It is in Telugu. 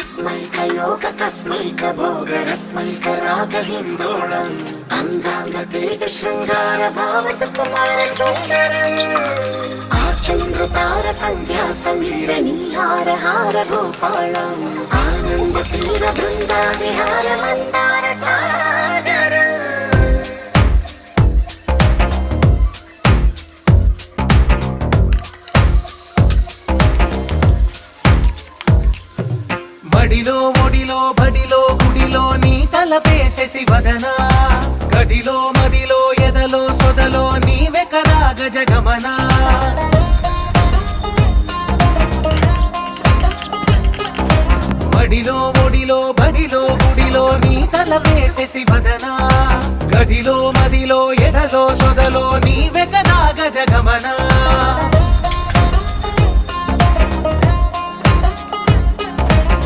तस्मैक भोगरस्मैक रागहिन्दोळम् अङ्गाङ्ग तेज शृङ्गार भाव सुकुमार सुन्दरम् आचन्द्रतार सन्ध्या समीर नीहार हार गोपालम् आनन्द तीर बृन्दा विहार मन्दार सागरम् బడిలో ఒడిలో బడిలో గుడిలో నీ తలపేసేసి వదనా గదిలో మదిలో ఎదలో సొదలో నీవే కదా గజగమనా బడిలో ఒడిలో బడిలో గుడిలో నీ తలపేసేసి వదనా గదిలో మదిలో ఎదలో సొదలో నీవే కదా గజగమనా